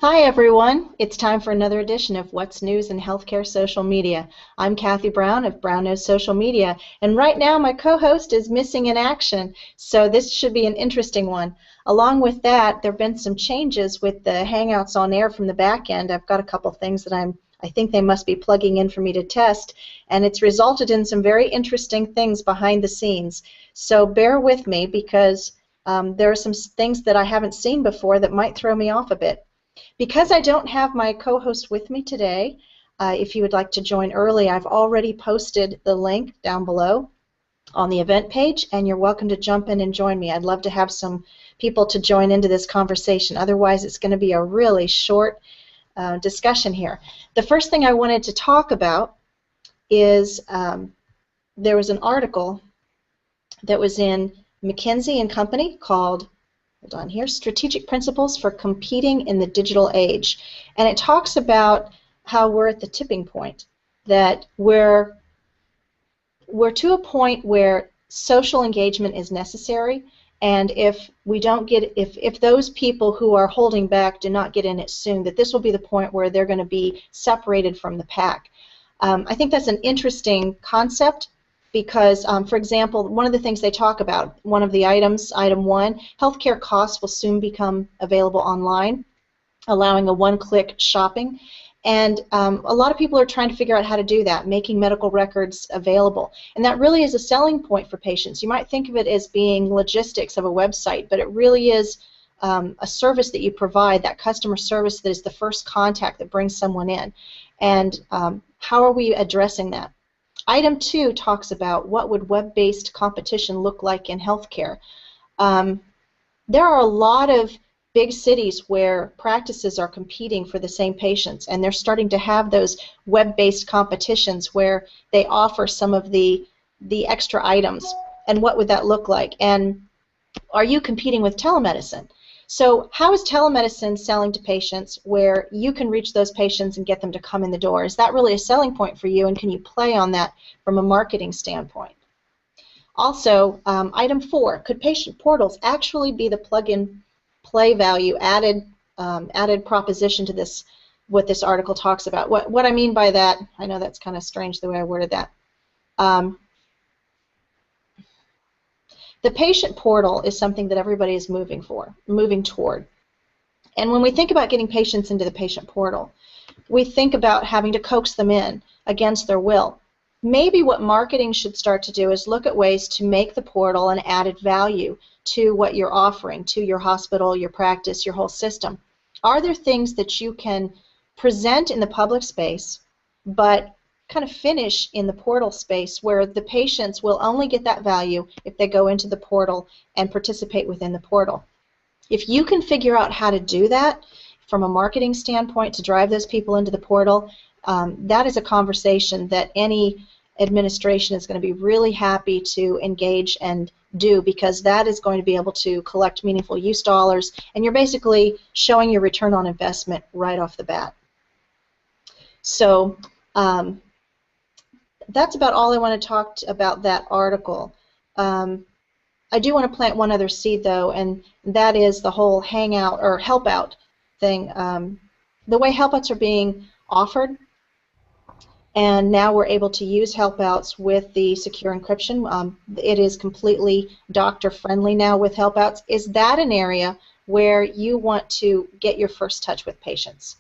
Hi everyone, it's time for another edition of What's News in Healthcare Social Media. I'm Kathy Brown of Brown Knows Social Media, and right now my co-host is missing in action, so this should be an interesting one. Along with that, there have been some changes with the Hangouts on Air from the back end. I've got a couple things that I think they must be plugging in for me to test, and it's resulted in some very interesting things behind the scenes. So bear with me because there are some things that I haven't seen before that might throw me off a bit. Because I don't have my co-host with me today, if you would like to join early, I've already posted the link down below on the event page, and you're welcome to jump in and join me. I'd love to have some people to join into this conversation. Otherwise, it's going to be a really short discussion here. The first thing I wanted to talk about is there was an article that was in McKinsey & Company called, hold on here, Strategic Principles for Competing in the Digital Age. And it talks about how we're at the tipping point, that we're to a point where social engagement is necessary, and if we don't get, if those people who are holding back do not get in it soon, that this will be the point where they're going to be separated from the pack. I think that's an interesting concept. Because, for example, one of the things they talk about, one of the items, item 1, healthcare costs will soon become available online, allowing a one-click shopping. And a lot of people are trying to figure out how to do that, making medical records available. And that really is a selling point for patients. You might think of it as being logistics of a website, but it really is a service that you provide, that customer service that is the first contact that brings someone in. And how are we addressing that? Item 2 talks about what would web-based competition look like in healthcare. There are a lot of big cities where practices are competing for the same patients, and they're starting to have those web-based competitions where they offer some of the extra items. And what would that look like? And are you competing with telemedicine? So how is telemedicine selling to patients where you can reach those patients and get them to come in the door? Is that really a selling point for you, and can you play on that from a marketing standpoint? Also, item 4, could patient portals actually be the plug-in play value added proposition to this, what this article talks about? What I mean by that, I know that's kind of strange the way I worded that. The patient portal is something that everybody is moving toward. And when we think about getting patients into the patient portal, we think about having to coax them in against their will. Maybe what marketing should start to do is look at ways to make the portal an added value to what you're offering, to your hospital, your practice, your whole system. Are there things that you can present in the public space, but kind of finish in the portal space where the patients will only get that value if they go into the portal and participate within the portal? If you can figure out how to do that from a marketing standpoint to drive those people into the portal, that is a conversation that any administration is going to be really happy to engage and do, because that is going to be able to collect meaningful use dollars, and you're basically showing your return on investment right off the bat. So that's about all I want to talk about that article. I do want to plant one other seed, though, and that is the whole hangout or help out thing. The way help outs are being offered, and now we're able to use help outs with the secure encryption. It is completely doctor friendly now with help outs. Is that an area where you want to get your first touch with patients?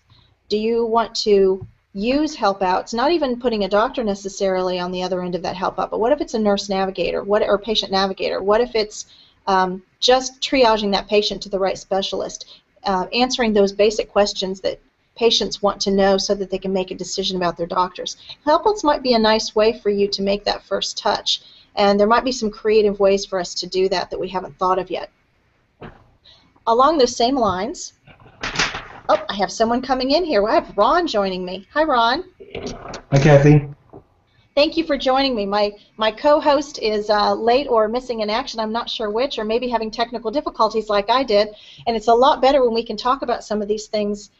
Do you want to use help outs, not even putting a doctor necessarily on the other end of that help out, but what if it's a nurse navigator, or patient navigator? What if it's just triaging that patient to the right specialist, answering those basic questions that patients want to know so that they can make a decision about their doctors? Help outs might be a nice way for you to make that first touch, and there might be some creative ways for us to do that that we haven't thought of yet. Along those same lines, oh, I have someone coming in here. I have Ron joining me. Hi, Ron. Hi, Kathy. Thank you for joining me. My co-host is late or missing in action. I'm not sure which, or maybe having technical difficulties like I did. And it's a lot better when we can talk about some of these things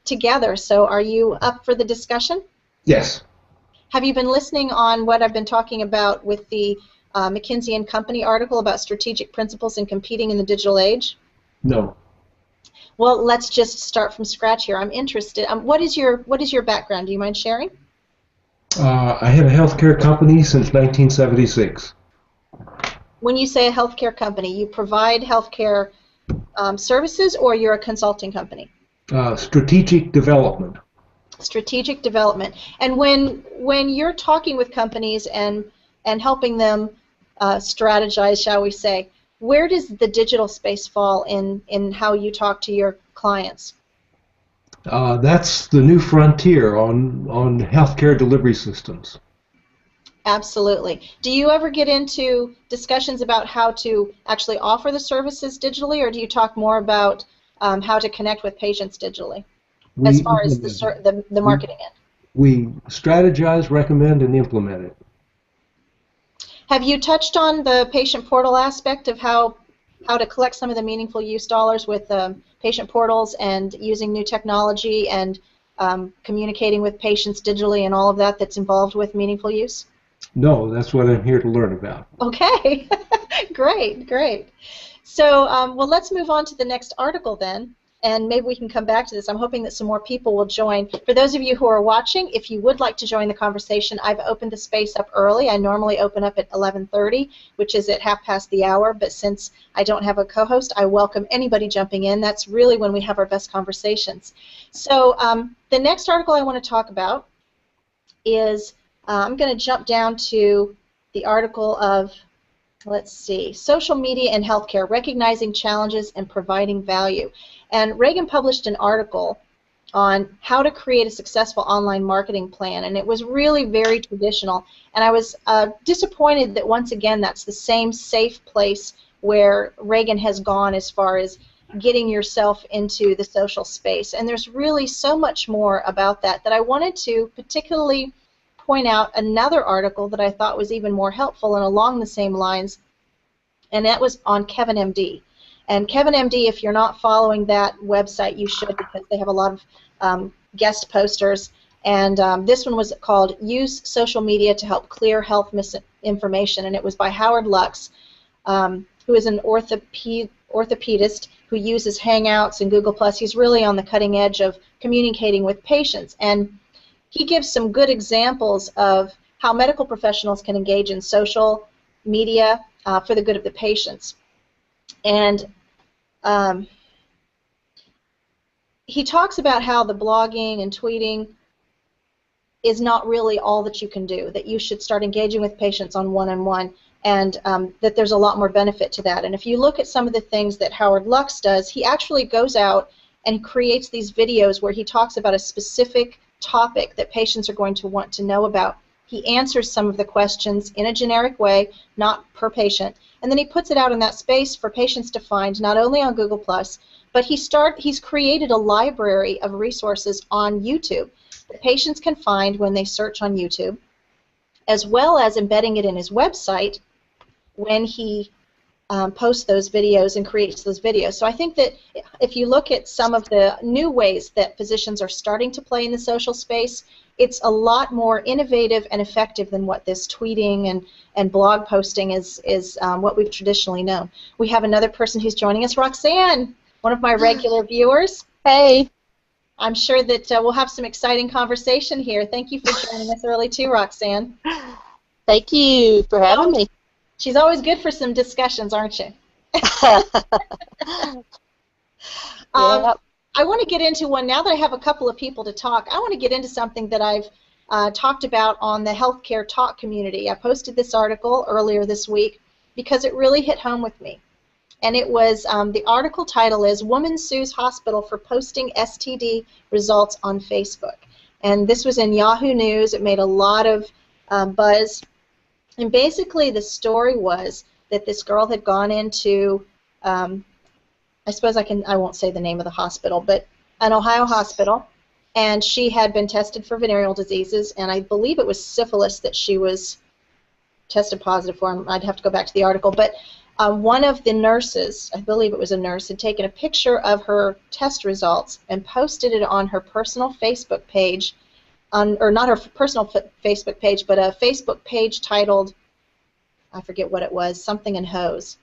together. So are you up for the discussion? Yes. Have you been listening on what I've been talking about with the McKinsey & Company article about strategic principles in competing in the digital age? No. Well, let's just start from scratch here. I'm interested. What is your background? Do you mind sharing? I had a healthcare company since 1976. When you say a healthcare company, you provide healthcare services, or you're a consulting company? Strategic development. Strategic development. And when you're talking with companies and helping them strategize, shall we say, where does the digital space fall in how you talk to your clients? That's the new frontier on healthcare delivery systems. Absolutely. Do you ever get into discussions about how to actually offer the services digitally, or do you talk more about how to connect with patients digitally, as We far as implement it. the marketing end? We strategize, recommend, and implement it. Have you touched on the patient portal aspect of how to collect some of the meaningful use dollars with patient portals and using new technology and communicating with patients digitally and all of that that's involved with meaningful use? No, that's what I'm here to learn about. Okay, great, great. So, well, let's move on to the next article then, and maybe we can come back to this. I'm hoping that some more people will join. For those of you who are watching, if you would like to join the conversation, I've opened the space up early. I normally open up at 11:30, which is at half past the hour, but since I don't have a co-host, I welcome anybody jumping in. That's really when we have our best conversations. So, the next article I want to talk about is, I'm going to jump down to the article of, let's see, social media and healthcare, recognizing challenges and providing value. And Reagan published an article on how to create a successful online marketing plan, and it was really very traditional. And I was disappointed that once again that's the same safe place where Reagan has gone as far as getting yourself into the social space. And there's really so much more about that I wanted to particularly point out another article that I thought was even more helpful and along the same lines, and that was on Kevin MD. And Kevin MD, if you're not following that website, you should, because they have a lot of guest posters. And this one was called Use Social Media to Help Clear Health Misinformation, and it was by Howard Lux, who is an orthopedist who uses Hangouts and Google+. He's really on the cutting edge of communicating with patients. And he gives some good examples of how medical professionals can engage in social media for the good of the patients. And he talks about how the blogging and tweeting is not really all that you can do, that you should start engaging with patients on one-on-one, and that there's a lot more benefit to that. And if you look at some of the things that Howard Lux does, he actually goes out and creates these videos where he talks about a specific topic that patients are going to want to know about. He answers some of the questions in a generic way, not per patient, and then he puts it out in that space for patients to find, not only on Google+, but he's created a library of resources on YouTube that patients can find when they search on YouTube, as well as embedding it in his website when he posts those videos and creates those videos. So I think that if you look at some of the new ways that physicians are starting to play in the social space, it's a lot more innovative and effective than what this tweeting and blog posting is what we've traditionally known. We have another person who's joining us, Roxanne, one of my regular viewers. Hey. I'm sure that we'll have some exciting conversation here. Thank you for joining us early too, Roxanne. Thank you for having me. She's always good for some discussions, aren't you? I want to get into one, now that I have a couple of people to talk, I want to get into something that I've talked about on the Healthcare Talk community. I posted this article earlier this week because it really hit home with me. And it was, the article title is Woman Sues Hospital for Posting STD Results on Facebook. And this was in Yahoo News. It made a lot of buzz. And basically the story was that this girl had gone into, I suppose I won't say the name of the hospital, but an Ohio hospital, and she had been tested for venereal diseases, and I believe it was syphilis that she was tested positive for. I'd have to go back to the article, but one of the nurses, I believe it was a nurse, had taken a picture of her test results and posted it on her personal Facebook page, or not her personal Facebook page, but a Facebook page titled, I forget what it was, something in hose.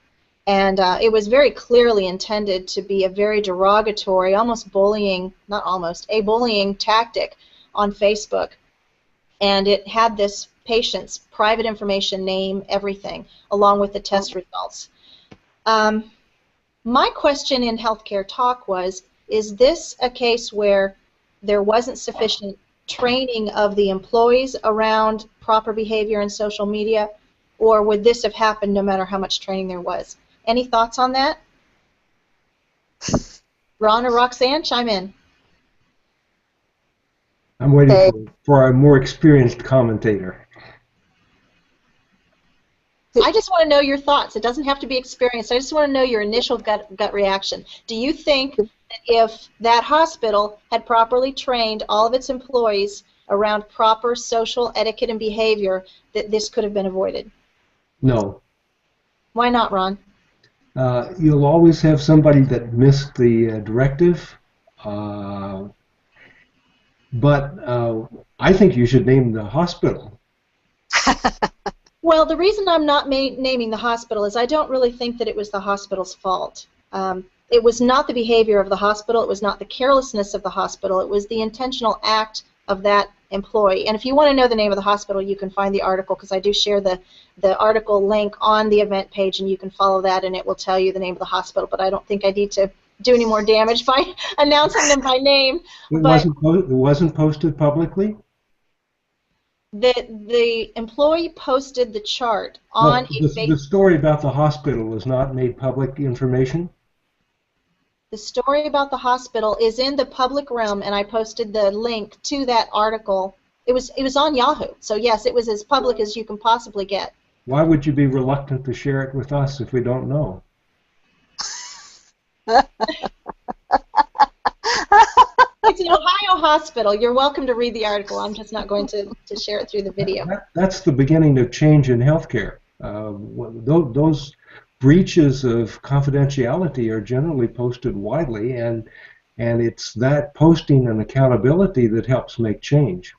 And it was very clearly intended to be a very derogatory, almost bullying, not almost, a bullying tactic on Facebook. And it had this patient's private information, name, everything, along with the test results. My question in Healthcare Talk was, is this a case where there wasn't sufficient training of the employees around proper behavior in social media, or would this have happened no matter how much training there was? Any thoughts on that? Ron or Roxanne, chime in. I'm waiting for a more experienced commentator. I just want to know your thoughts. It doesn't have to be experienced. I just want to know your initial gut reaction. Do you think that if that hospital had properly trained all of its employees around proper social etiquette and behavior, that this could have been avoided? No. Why not, Ron? You'll always have somebody that missed the directive, but I think you should name the hospital. Well, the reason I'm not naming the hospital is I don't really think that it was the hospital's fault. It was not the behavior of the hospital. It was not the carelessness of the hospital. It was the intentional act of that employee. And if you want to know the name of the hospital, you can find the article, because I do share the article link on the event page, and you can follow that, and it will tell you the name of the hospital. But I don't think I need to do any more damage by announcing them by name. It wasn't posted publicly? The employee posted the chart on the story about the hospital was not made public information? The story about the hospital is in the public realm, and I posted the link to that article. It was on Yahoo, so yes, it was as public as you can possibly get. Why would you be reluctant to share it with us if we don't know? It's an Ohio hospital. You're welcome to read the article. I'm just not going to share it through the video. That's the beginning of change in healthcare. Those breaches of confidentiality are generally posted widely, and it's that posting and accountability that helps make change.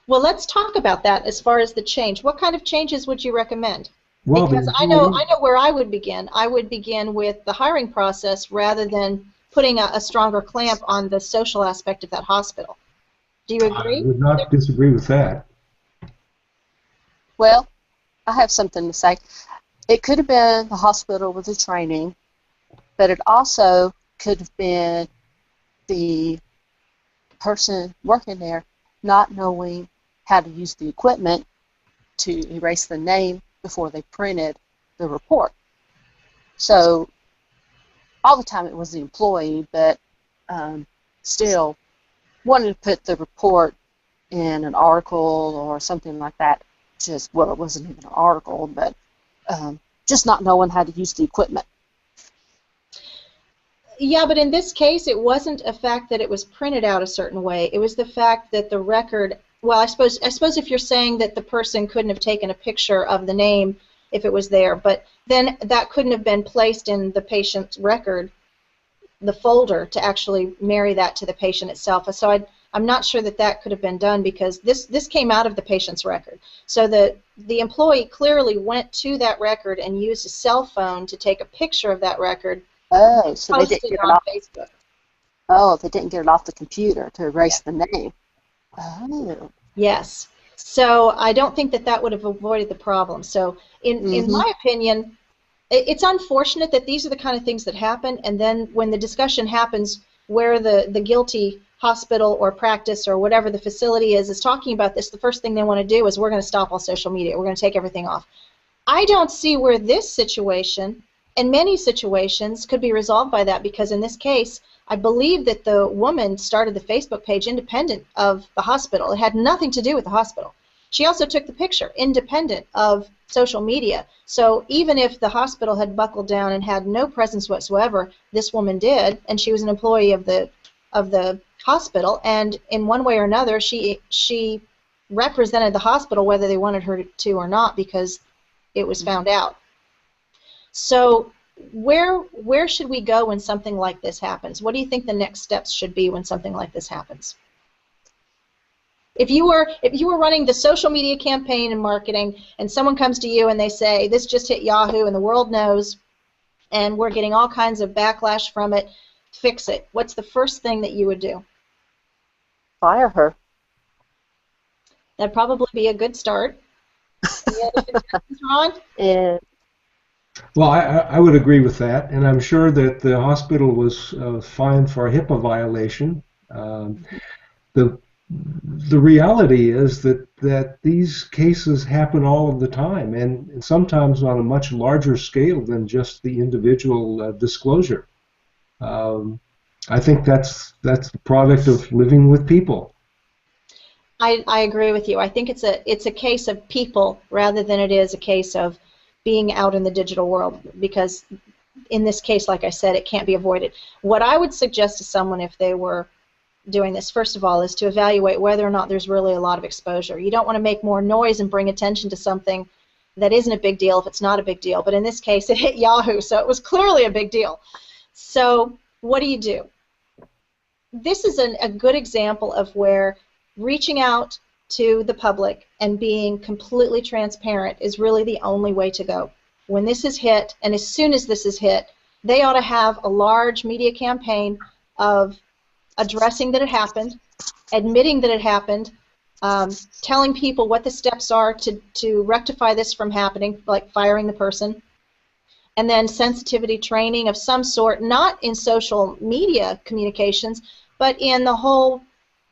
Well, let's talk about that as far as the change. What kind of changes would you recommend? Well, because I know where I would begin. I would begin with the hiring process rather than putting a stronger clamp on the social aspect of that hospital. Do you agree? I would not disagree with that. Well, I have something to say. It could have been the hospital with the training, but it also could have been the person working there not knowing how to use the equipment to erase the name before they printed the report. So all the time it was the employee, but still wanted to put the report in an article or something like that. Well, it wasn't even an article, but just not knowing how to use the equipment. Yeah, but in this case, it wasn't a fact that it was printed out a certain way. It was the fact that the record. Well, I suppose if you're saying that the person couldn't have taken a picture of the name if it was there, but then that couldn't have been placed in the patient's record, the folder, to actually marry that to the patient itself. So I'm not sure that could have been done, because this came out of the patient's record. So the employee clearly went to that record and used a cell phone to take a picture of that record. Oh, so they didn't get it off Facebook. Oh, they didn't get it off the computer to erase the name. Oh. Yes. So I don't think that would have avoided the problem. So in my opinion, it's unfortunate that these are the kind of things that happen, and then when the discussion happens where the guilty hospital or practice or whatever the facility is talking about this, the first thing they want to do is, we're going to stop all social media. We're going to take everything off. I don't see where this situation and many situations could be resolved by that, because in this case, I believe that the woman started the Facebook page independent of the hospital. It had nothing to do with the hospital. She also took the picture independent of social media. So even if the hospital had buckled down and had no presence whatsoever, this woman did, and she was an employee of the hospital, and in one way or another, she represented the hospital whether they wanted her to or not, because it was found out. So where should we go when something like this happens? What do you think the next steps should be when something like this happens? If you were running the social media campaign and marketing, and someone comes to you and they say, this just hit Yahoo and the world knows, and we're getting all kinds of backlash from it, fix it. What's the first thing that you would do? Fire her. That'd probably be a good start. Any other suggestions, Ron? And Well, I would agree with that, and I'm sure that the hospital was fined for a HIPAA violation. The reality is that these cases happen all of the time, and sometimes on a much larger scale than just the individual disclosure. I think that's the product of living with people. I agree with you. I think it's a case of people rather than it is a case of being out in the digital world, because in this case, like I said, it can't be avoided. What I would suggest to someone if they were doing this, first of all, is to evaluate whether or not there's really a lot of exposure. You don't want to make more noise and bring attention to something that isn't a big deal if it's not a big deal. But in this case, it hit Yahoo, so it was clearly a big deal. So what do? This is a good example of where reaching out to the public and being completely transparent is really the only way to go. When this is hit, and as soon as this is hit, they ought to have a large media campaign of addressing that it happened, admitting that it happened, telling people what the steps are to rectify this from happening, like firing the person, and then sensitivity training of some sort, not in social media communications, but in the whole,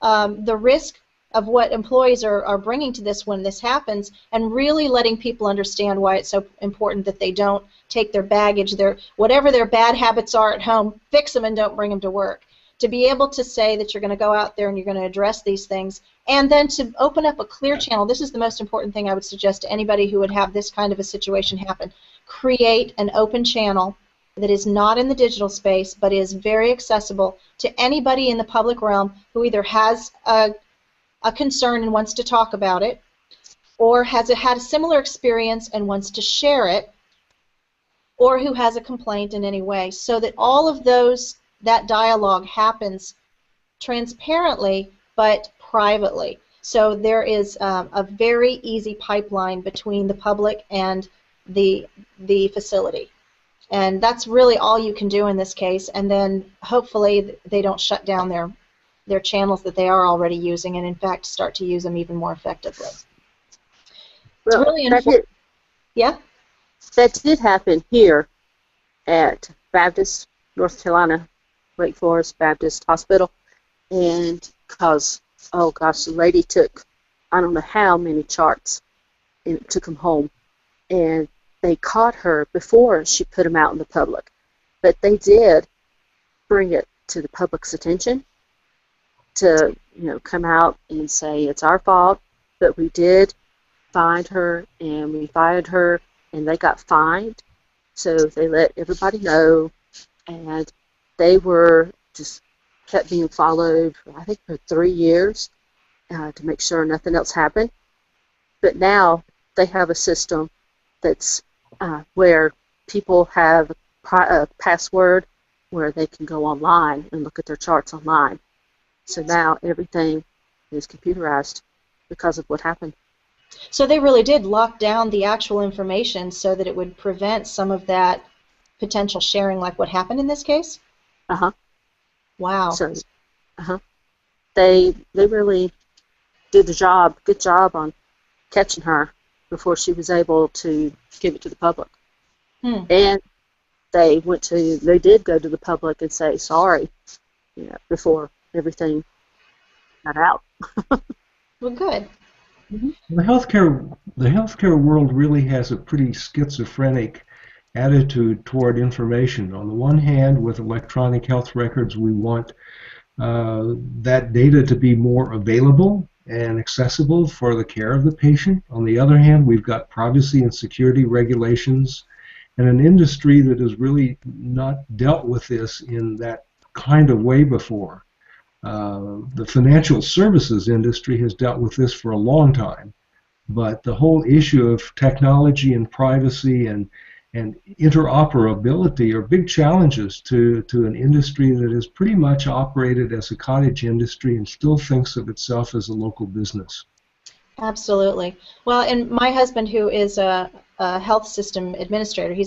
the risk of what employees are bringing to this when this happens, and really letting people understand why it's so important that they don't take their baggage, whatever their bad habits are at home, fix them and don't bring them to work. To be able to say that you're going to go out there and you're going to address these things, and then to open up a clear channel. This is the most important thing I would suggest to anybody who would have this kind of a situation happen. Create an open channel that is not in the digital space but is very accessible to anybody in the public realm who either has a concern and wants to talk about it, or has had a similar experience and wants to share it, or who has a complaint in any way, so that all of that dialogue happens transparently but privately. So there is a very easy pipeline between the public and the facility. And that's really all you can do in this case, and then hopefully they don't shut down their channels that they are already using, and in fact start to use them even more effectively. well, It's really that Yeah? that did happen here at Baptist, North Carolina, Wake Forest Baptist Hospital, and because, oh gosh, the lady took, I don't know how many charts, and took them home, and they caught her before she put them out in the public. But they did bring it to the public's attention to, come out and say it's our fault, but we did find her and we fired her, and they got fined. So they let everybody know, and they were just kept being followed, I think, for 3 years to make sure nothing else happened. But now they have a system that's where people have a password where they can go online and look at their charts online. So now everything is computerized because of what happened. So they really did lock down the actual information so that it would prevent some of that potential sharing, like what happened in this case? Uh-huh. Wow. So, they really did good job on catching her before she was able to give it to the public. And they did go to the public and say sorry, before everything got out. Well, good. The healthcare world really has a pretty schizophrenic attitude toward information. On the one hand, with electronic health records, we want that data to be more available and accessible for the care of the patient. On the other hand, we've got privacy and security regulations and an industry that has really not dealt with this in that kind of way before. The financial services industry has dealt with this for a long time, but the whole issue of technology and privacy and and interoperability are big challenges to an industry that has pretty much operated as a cottage industry and still thinks of itself as a local business. Absolutely. Well, and my husband, who is a health system administrator, he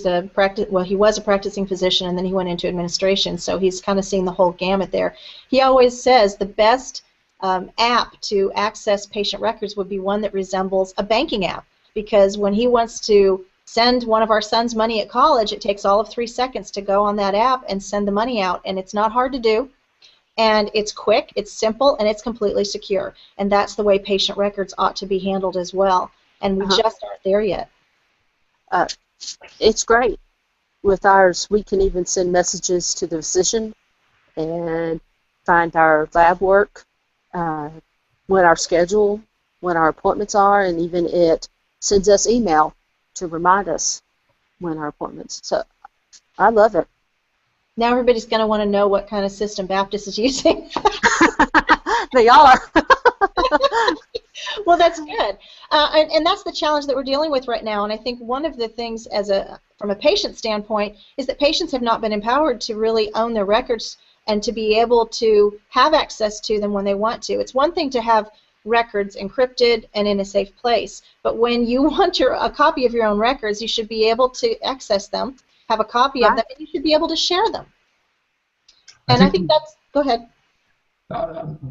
was a practicing physician, and then he went into administration, so he's kind of seen the whole gamut there. He always says the best app to access patient records would be one that resembles a banking app, because when he wants to send one of our sons money at college, it takes all of 3 seconds to go on that app and send the money out, and it's not hard to do. And it's quick, it's simple, and it's completely secure. And that's the way patient records ought to be handled as well. And we just aren't there yet. It's great. With ours, we can even send messages to the physician and find our lab work, when our appointments are, and even it sends us email to remind us when our appointments. So I love it. Now everybody's going to want to know what kind of system Baptist is using. They are. Well, that's good. And that's the challenge that we're dealing with right now. And I think one of the things from a patient standpoint is that patients have not been empowered to really own their records and to be able to have access to them when they want to. It's one thing to have records encrypted and in a safe place, but when you want a copy of your own records, you should be able to access them, have a copy of them, and you should be able to share them. And I think that's, go ahead.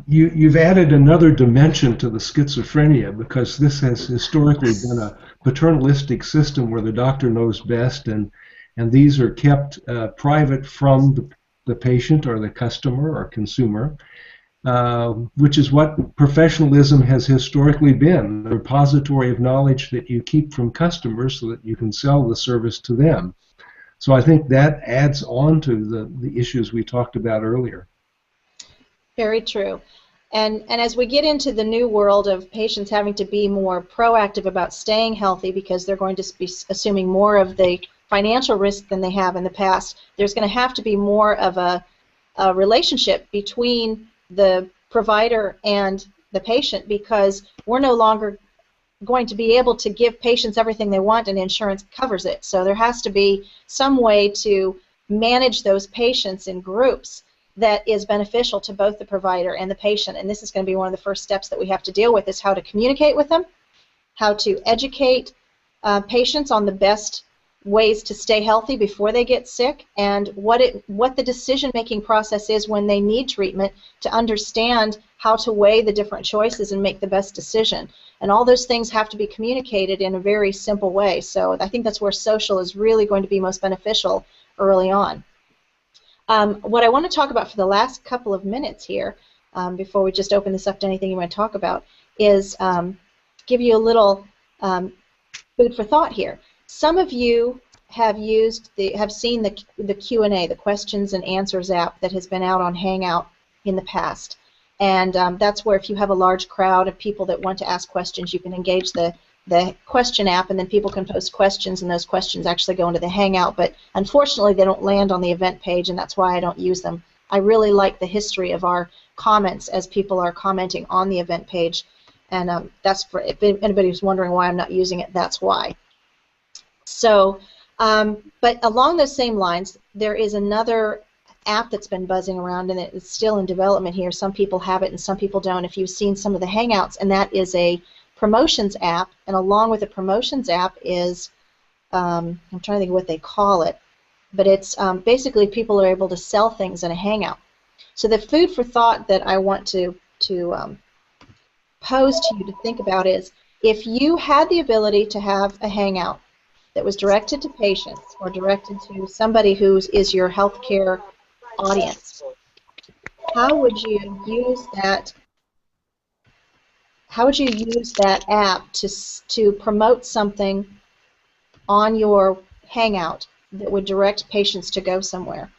You've added another dimension to the schizophrenia, because this has historically been a paternalistic system where the doctor knows best, and these are kept private from the patient or the customer or consumer, which is what professionalism has historically been, the repository of knowledge that you keep from customers so that you can sell the service to them. So I think that adds on to the issues we talked about earlier. Very true. And as we get into the new world of patients having to be more proactive about staying healthy because they're going to be assuming more of the financial risk than they have in the past, there's going to have to be more of a relationship between the provider and the patient, because we're no longer going to be able to give patients everything they want and insurance covers it. So there has to be some way to manage those patients in groups that is beneficial to both the provider and the patient, and this is going to be one of the first steps that we have to deal with, is how to communicate with them, how to educate patients on the best ways to stay healthy before they get sick, and what the decision-making process is when they need treatment, to understand how to weigh the different choices and make the best decision. And all those things have to be communicated in a very simple way. So I think that's where social is really going to be most beneficial early on. What I want to talk about for the last couple of minutes here, before we just open this up to anything you want to talk about, is give you a little food for thought here. Some of you have seen the Q&A, the questions and answers app that has been out on Hangout in the past, and that's where if you have a large crowd of people that want to ask questions, you can engage the question app, and then people can post questions, and those questions actually go into the Hangout, but unfortunately they don't land on the event page, and that's why I don't use them. I really like the history of our comments as people are commenting on the event page, and that's for, if anybody's wondering why I'm not using it, that's why. So, but along those same lines, there is another app that's been buzzing around, and it's still in development here. Some people have it and some people don't. If you've seen some of the Hangouts, and that is a promotions app, and along with the promotions app is, I'm trying to think of what they call it, but it's basically people are able to sell things in a Hangout. So the food for thought that I want to pose to you to think about is, if you had the ability to have a Hangout that was directed to patients or directed to somebody who is your healthcare audience, how would you use that? How would you use that app to promote something on your Hangout that would direct patients to go somewhere?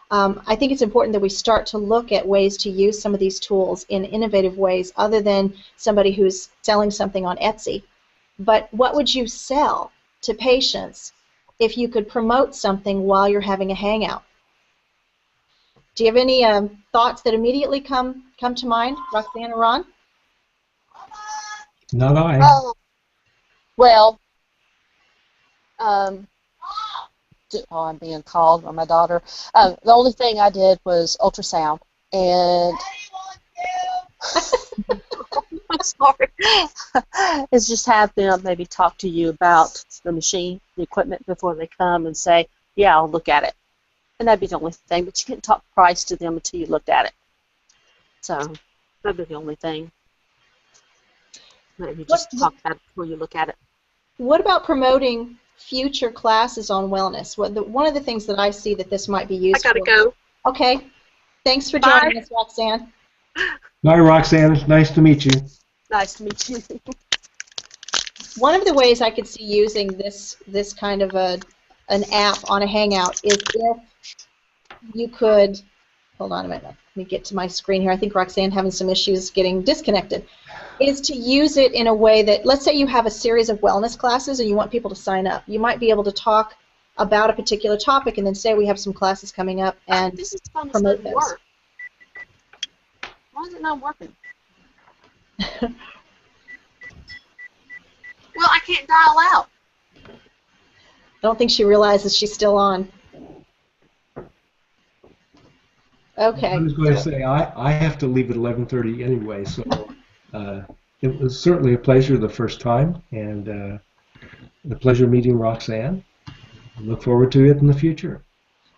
I think it's important that we start to look at ways to use some of these tools in innovative ways other than somebody who's selling something on Etsy. But what would you sell to patients if you could promote something while you're having a Hangout? Do you have any thoughts that immediately come to mind, Roxanne or Ron? Not I. Oh, well, Oh, I'm being called by my daughter. The only thing I did was ultrasound, and I'm sorry. Is just have them maybe talk to you about the machine, the equipment before they come and say, yeah, I'll look at it. And that'd be the only thing, but you can't talk price to them until you looked at it. So that'd be the only thing. Maybe just talk about it before you look at it. What about promoting future classes on wellness? One of the things that I see that this might be used for. I gotta go. Okay. Thanks for joining us, Roxanne. Bye, Roxanne. It's nice to meet you. Nice to meet you. One of the ways I could see using this kind of an app on a Hangout is if you could, hold on a minute, let me get to my screen here. I think Roxanne having some issues getting disconnected. Is to use it in a way that, let's say you have a series of wellness classes and you want people to sign up. You might be able to talk about a particular topic and then say we have some classes coming up and this is promote those. Work. Why is it not working? Well, I can't dial out. I don't think she realizes she's still on. Okay. I was going to say, I have to leave at 11:30 anyway, so it was certainly a pleasure the first time, and a pleasure meeting Roxanne. I look forward to it in the future.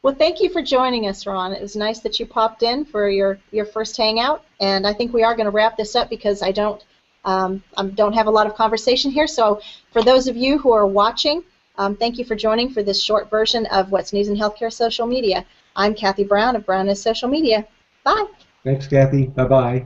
Well, thank you for joining us, Ron. It was nice that you popped in for your first Hangout, and I think we are going to wrap this up because I don't have a lot of conversation here. So for those of you who are watching, thank you for joining for this short version of What's News in Healthcare Social Media. I'm Kathy Brown of Brown News Social Media. Bye. Thanks, Kathy. Bye-bye.